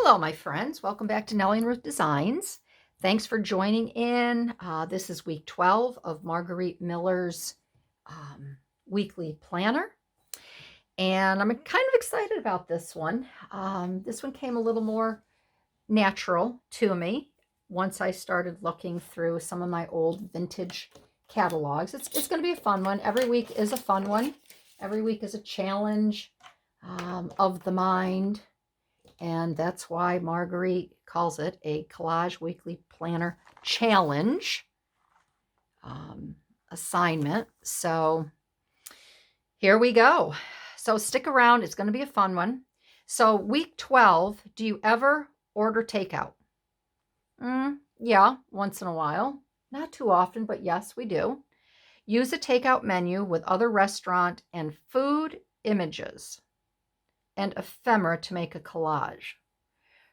Hello, my friends. Welcome back to Nellie and Ruth Designs. Thanks for joining in. This is week 12 of Margarete Miller's weekly planner. And I'm kind of excited about this one. This one came a little more natural to me once I started looking through some of my old vintage catalogs. It's going to be a fun one. Every week is a fun one. Every week is a challenge of the mind. And that's why Marguerite calls it a Collage Weekly Planner Challenge assignment. So here we go. So stick around. It's going to be a fun one. So week 12, do you ever order takeout? Yeah, once in a while. Not too often, but yes, we do. Use a takeout menu with other restaurant and food images and ephemera to make a collage.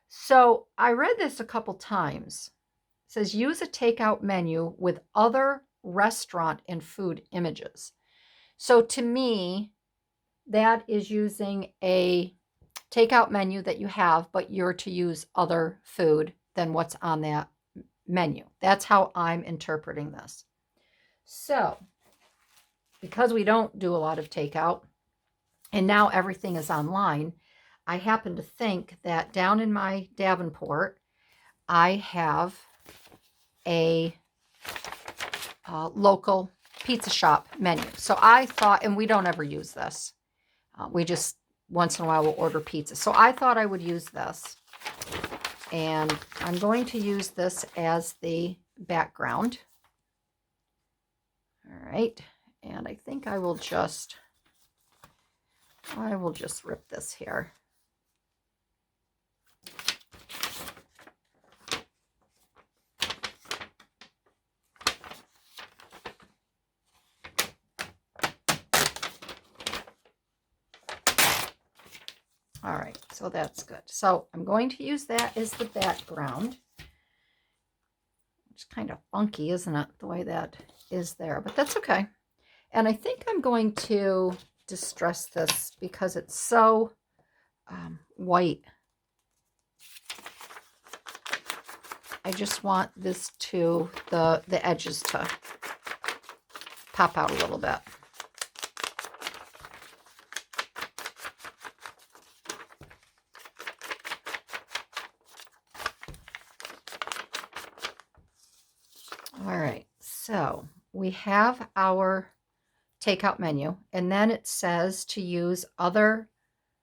So I read this a couple times. It says use a takeout menu with other restaurant and food images. So to me, that is using a takeout menu that you have, but you're to use other food than what's on that menu. That's how I'm interpreting this. So because we don't do a lot of takeout, and now everything is online, I happen to think that down in my Davenport, I have a local pizza shop menu. So I thought, and we don't ever use this. We just once in a while will order pizza. So I thought I would use this. And I'm going to use this as the background. All right. And I think I will just rip this here. All right, so that's good. So I'm going to use that as the background. It's kind of funky, isn't it, the way that is there, but that's okay. And I think I'm going to distress this because it's so white. I just want this to, the edges to pop out a little bit. All right, so we have our takeout menu, and then it says to use other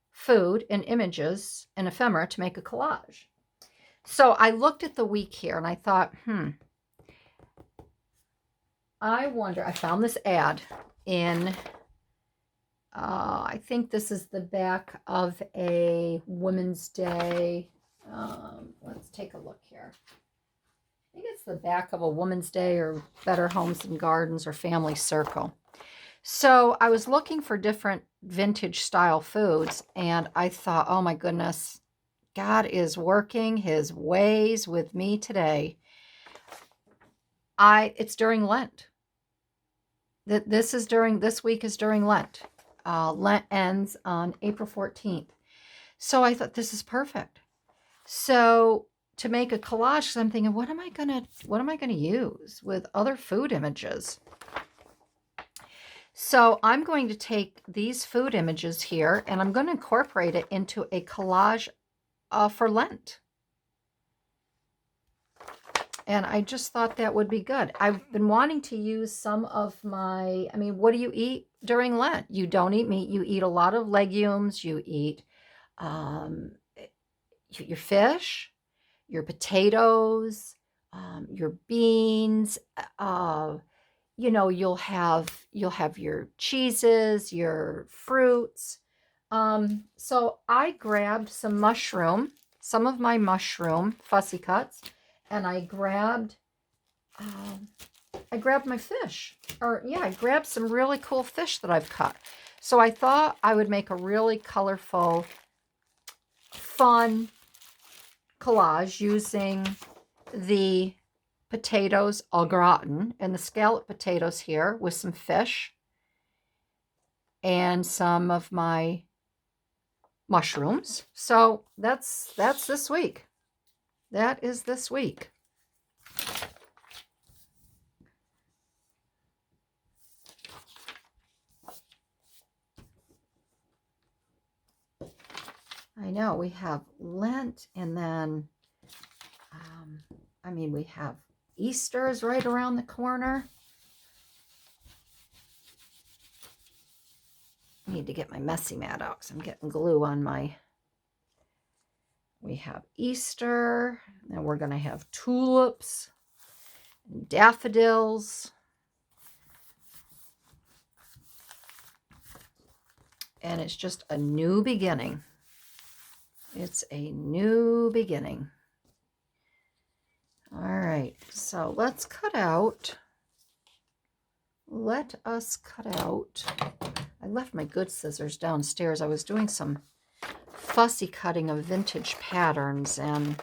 food and images and ephemera to make a collage. So I looked at the week here and I thought, I wonder, I found this ad in, I think this is the back of a Women's Day. Let's take a look here. I think it's the back of a Women's Day or Better Homes and Gardens or Family Circle. So I was looking for different vintage style foods and I thought, oh my goodness, God is working his ways with me today. It's during Lent. This week is during Lent. Lent ends on April 14th. So I thought this is perfect. So to make a collage, I'm thinking, what am I gonna use with other food images? So I'm going to take these food images here and I'm going to incorporate it into a collage for Lent. And I just thought that would be good. I've been wanting to use some of my, what do you eat during Lent? You don't eat meat. You eat a lot of legumes. You eat your fish, your potatoes, your beans. You'll have your cheeses, your fruits. So I grabbed some of my mushroom fussy cuts, and I grabbed my fish. I grabbed some really cool fish that I've cut. So I thought I would make a really colorful, fun collage using the potatoes au gratin and the scallop potatoes here with some fish and some of my mushrooms. So that's this week. That is this week. I know we have Lent, and then we have Easter is right around the corner. I need to get my messy mat out because I'm getting glue on my... We have Easter, and we're going to have tulips and daffodils. And it's just a new beginning. It's a new beginning. All right, so let's cut out. Let us cut out. I left my good scissors downstairs. I was doing some fussy cutting of vintage patterns, and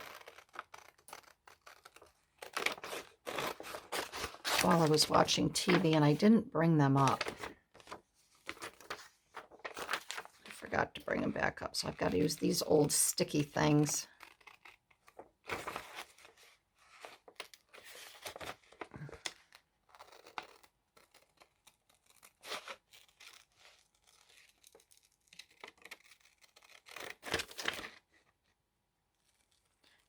while I was watching TV, and I didn't bring them up. I forgot to bring them back up, so I've got to use these old sticky things.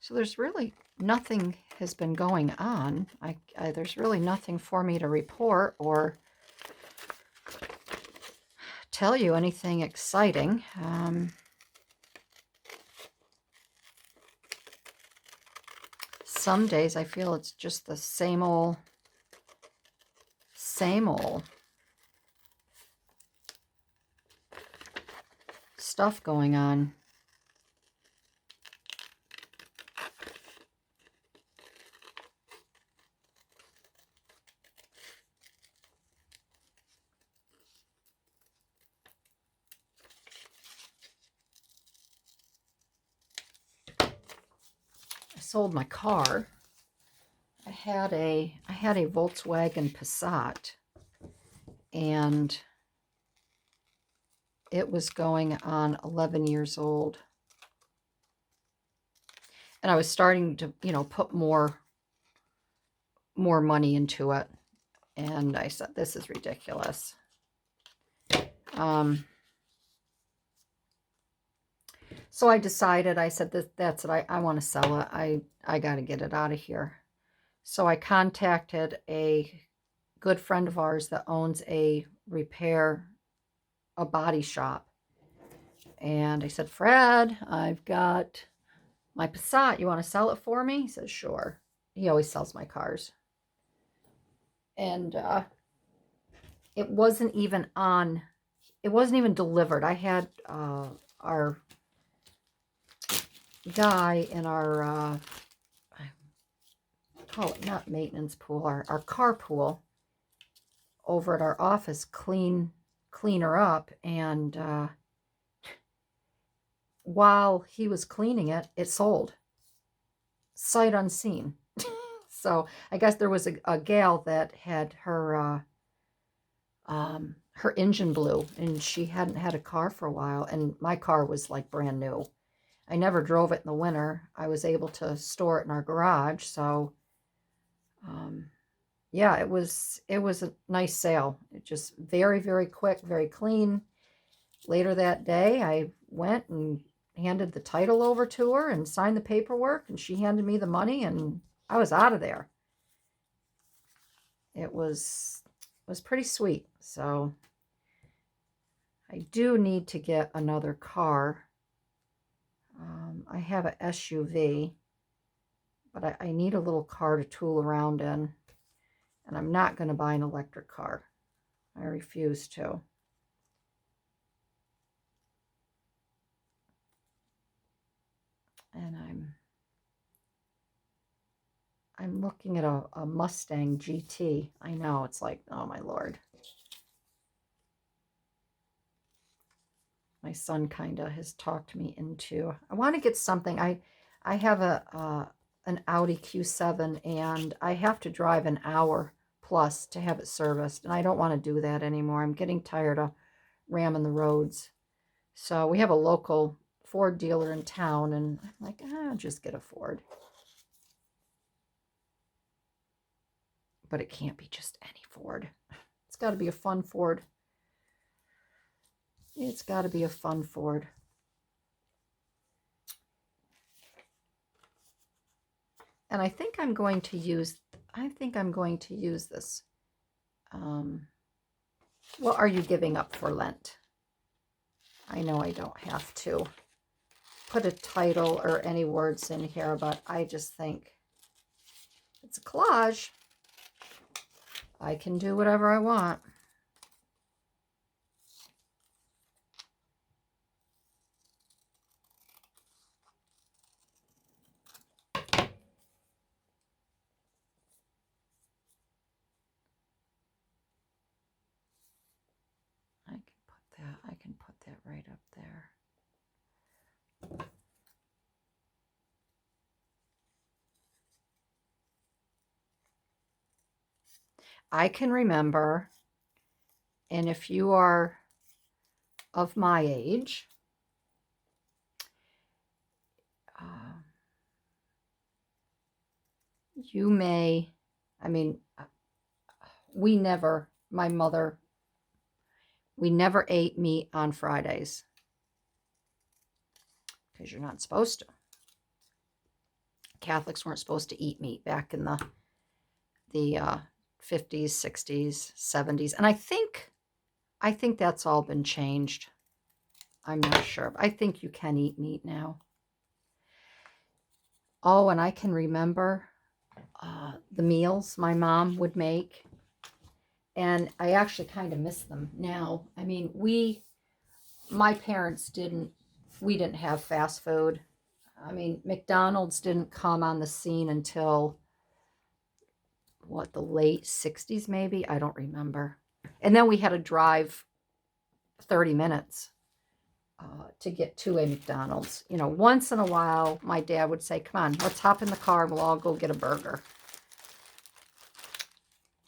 So there's really nothing has been going on. There's really nothing for me to report or tell you anything exciting. Some days I feel it's just the same old stuff going on. Sold my car. I had a Volkswagen Passat, and it was going on 11 years old. And I was starting to, put more money into it. And I said, this is ridiculous. So I decided, I said, that's it. I want to sell it. I got to get it out of here. So I contacted a good friend of ours that owns a body shop. And I said, Fred, I've got my Passat. You want to sell it for me? He says, sure. He always sells my cars. And it wasn't even delivered. I had our guy in our, call it not maintenance pool, our car pool over at our office clean her up, and while he was cleaning it, it sold. Sight unseen. So I guess there was a gal that had her engine blew, and she hadn't had a car for a while, and my car was like brand new. I never drove it in the winter. I was able to store it in our garage. So, yeah, it was a nice sale. It just very, very quick, very clean. Later that day, I went and handed the title over to her and signed the paperwork, and she handed me the money, and I was out of there. It was pretty sweet. So I do need to get another car. I have an SUV, but I need a little car to tool around in, and I'm not going to buy an electric car. I refuse to. And I'm looking at a Mustang GT. I know, it's like, oh my Lord. My son kind of has talked me into, I want to get something. I have an Audi Q7, and I have to drive an hour plus to have it serviced, and I don't want to do that anymore. I'm getting tired of ramming the roads. So we have a local Ford dealer in town, and I'm like, I'll just get a Ford. But it can't be just any Ford. It's got to be a fun Ford. It's got to be a fun Ford. And I think I'm going to use this. What are you giving up for Lent? I know I don't have to put a title or any words in here, but I just think it's a collage. I can do whatever I want. I can put that right up there. I can remember, and if you are of my age, you may, I mean, we never ate meat on Fridays because you're not supposed to. Catholics weren't supposed to eat meat back in the 50s, 60s, 70s. And I think that's all been changed. I'm not sure. I think you can eat meat now. Oh, and I can remember the meals my mom would make. And I actually kind of miss them now. I mean, my parents we didn't have fast food. I mean, McDonald's didn't come on the scene until, the late 60s maybe? I don't remember. And then we had to drive 30 minutes to get to a McDonald's. You know, once in a while, my dad would say, come on, let's hop in the car and we'll all go get a burger.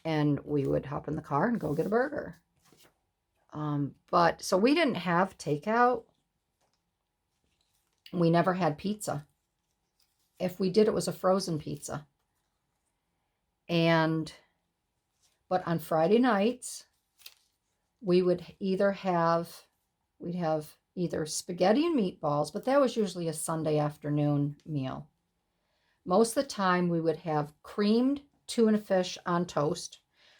And we would hop in the car and go get a burger. But so we didn't have takeout. We never had pizza. If we did, it was a frozen pizza. But on Friday nights, we'd have either spaghetti and meatballs, but that was usually a Sunday afternoon meal. Most of the time, we would have creamed tuna fish on toast.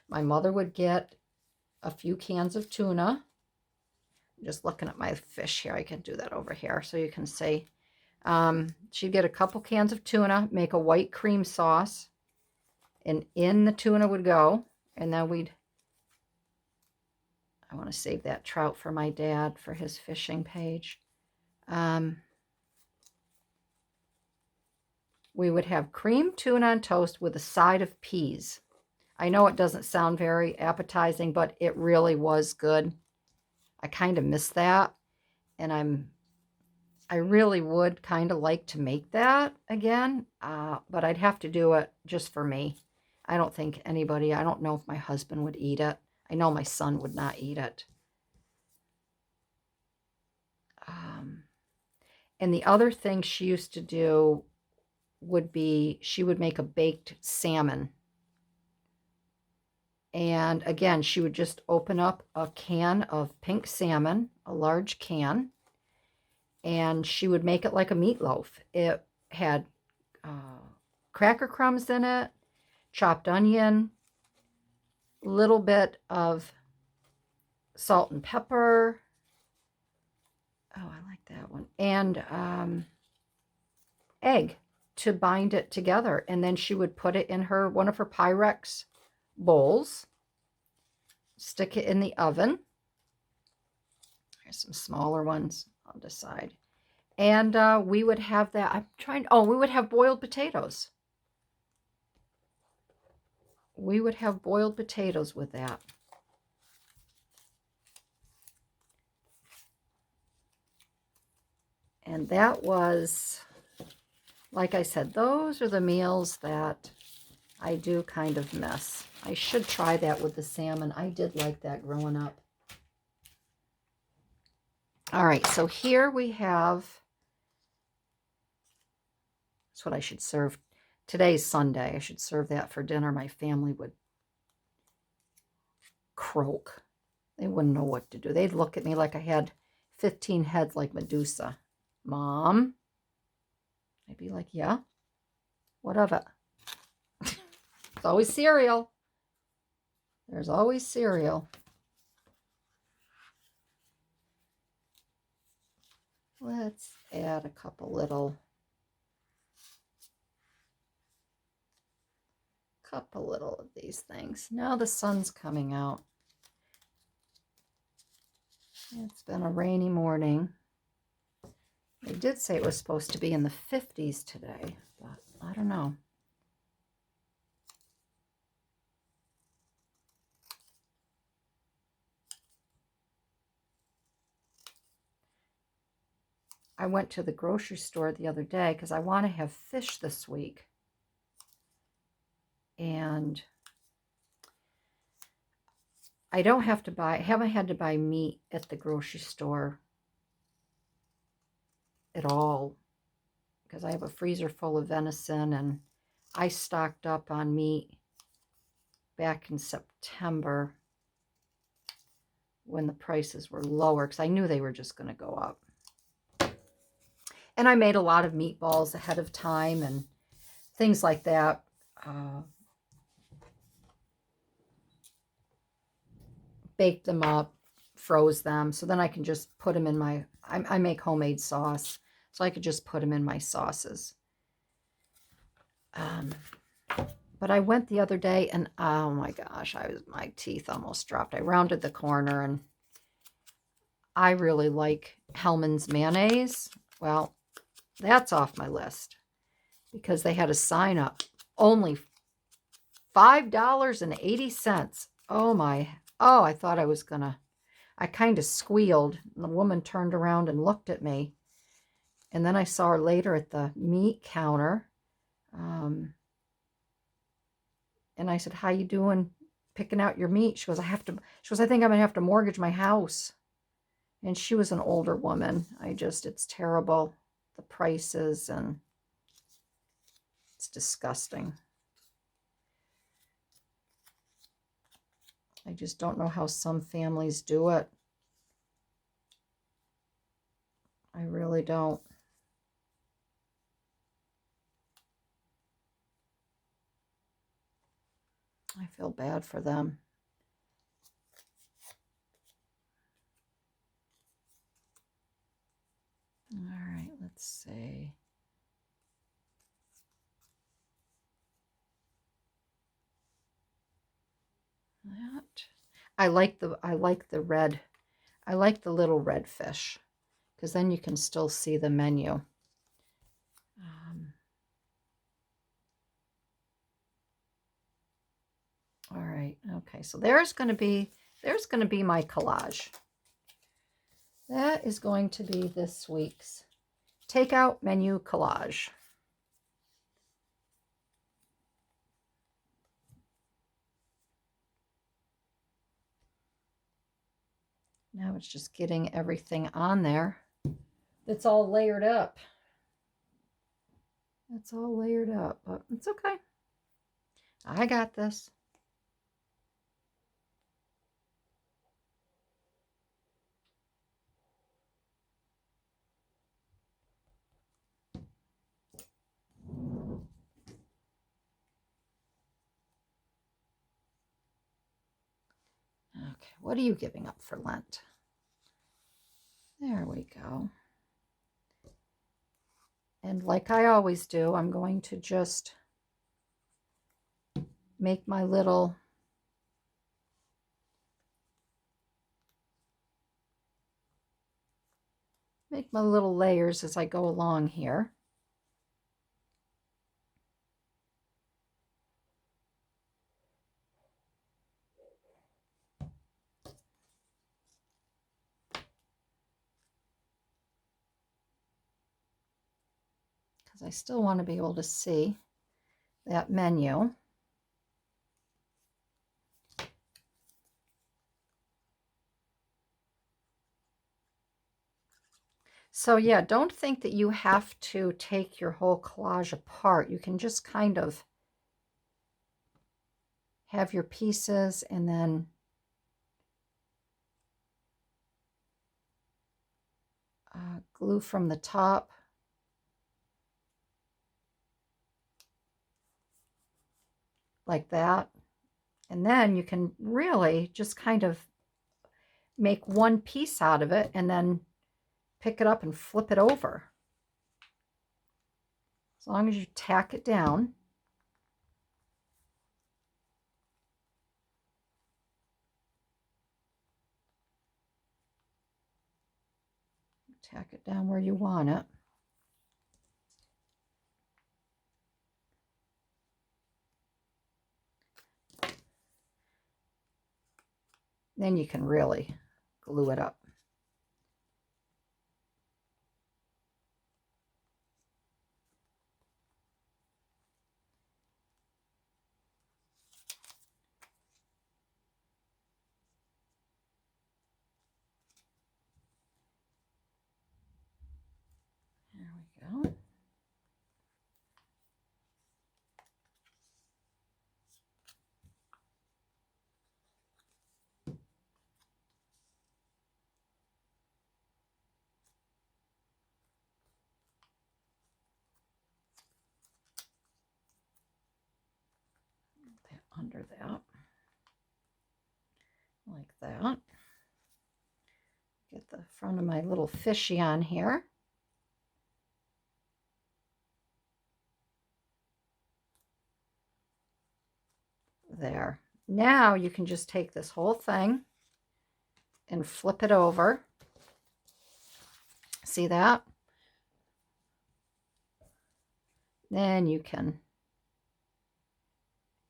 My mother would get a few cans of tuna. I'm just looking at my fish here. I can do that over here so you can see. She'd get a couple cans of tuna, make a white cream sauce, and in the tuna would go. And then I want to save that trout for my dad for his fishing page. We would have creamed tuna on toast with a side of peas. I know it doesn't sound very appetizing, but it really was good. I kind of miss that. And I really would kind of like to make that again, but I'd have to do it just for me. I don't know if my husband would eat it. I know my son would not eat it. And the other thing she used to do would be she would make a baked salmon. And again, she would just open up a can of pink salmon, a large can, and she would make it like a meatloaf. It had cracker crumbs in it, chopped onion, little bit of salt and pepper. Oh, I like that one. And egg to bind it together. And then she would put it in one of her Pyrex bowls, stick it in the oven. There's some smaller ones. I'll decide. And we would have that. We would have boiled potatoes. We would have boiled potatoes with that. And that was, like I said, those are the meals that I do kind of miss. I should try that with the salmon. I did like that growing up. All right, so here we have That's what I should serve. Today's Sunday. I should serve that for dinner. My family would croak. They wouldn't know what to do. They'd look at me like I had 15 heads like Medusa. Mom? I'd be like, yeah? What of it? It's always cereal. There's always cereal. Let's add a couple little of these things. Now the sun's coming out. It's been a rainy morning. They did say it was supposed to be in the 50s today, but I don't know. I went to the grocery store the other day because I want to have fish this week. And I haven't had to buy meat at the grocery store at all because I have a freezer full of venison, and I stocked up on meat back in September when the prices were lower because I knew they were just going to go up. And I made a lot of meatballs ahead of time and things like that. Baked them up, froze them, so then I can just put them in my, I make homemade sauce, so I could just put them in my sauces. But I went the other day and oh my gosh, my teeth almost dropped. I rounded the corner and I really like Hellmann's mayonnaise. Well, that's off my list because they had a sign up, only $5.80. Oh, I thought I was gonna, I kind of squealed. The woman turned around and looked at me. And then I saw her later at the meat counter. And I said, how you doing picking out your meat? She goes, I think I'm gonna have to mortgage my house. And she was an older woman. It's terrible. The prices, and it's disgusting. I just don't know how some families do it. I really don't. I feel bad for them. All right, let's see. That. I like the red. I like the little red fish because then you can still see the menu. All right, okay, so there's going to be my collage. That is going to be this week's takeout menu collage. Now it's just getting everything on there. It's all layered up. It's all layered up, but it's okay. I got this. Okay, what are you giving up for Lent? There we go. And like I always do, I'm going to just make my little layers as I go along here. Because I still want to be able to see that menu. So yeah, don't think that you have to take your whole collage apart. You can just kind of have your pieces and then glue from the top. Like that. And then you can really just kind of make one piece out of it and then pick it up and flip it over. As long as you tack it down. Tack it down where you want it. Then you can really glue it up. There we go. Under that, like that. Get the front of my little fishy on here. There. Now you can just take this whole thing and flip it over. See that? Then you can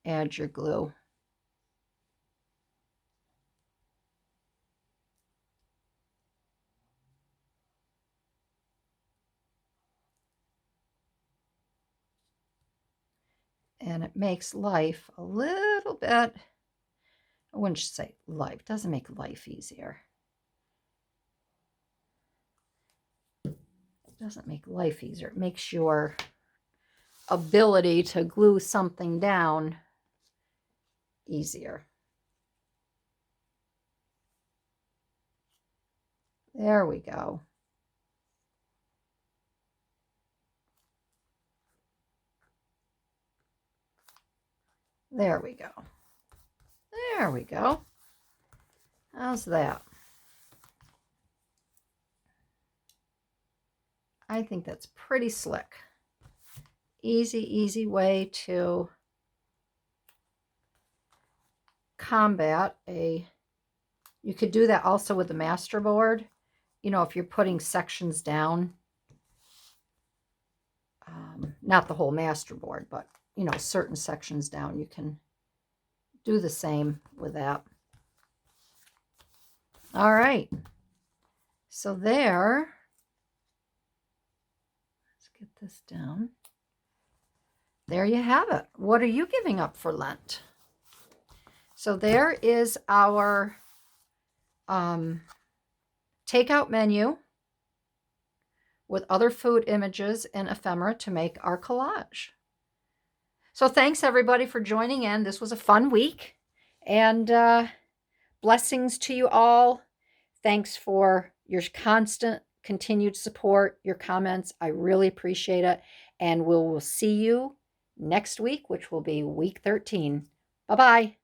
add your glue. And it makes life a little bit, I wouldn't say life, doesn't make life easier. It doesn't make life easier. It makes your ability to glue something down easier. There we go. There we go. There we go. How's that? I think that's pretty slick. Easy, easy way to combat a, you could do that also with the masterboard. You know, if you're putting sections down, not the whole masterboard, but, you know, certain sections down, you can do the same with that. All right. So there, let's get this down. There you have it. What are you giving up for Lent? So there is our takeout menu with other food images and ephemera to make our collage. So thanks everybody for joining in. This was a fun week, and blessings to you all. Thanks for your constant continued support, your comments. I really appreciate it. And we'll see you next week, which will be week 13. Bye-bye.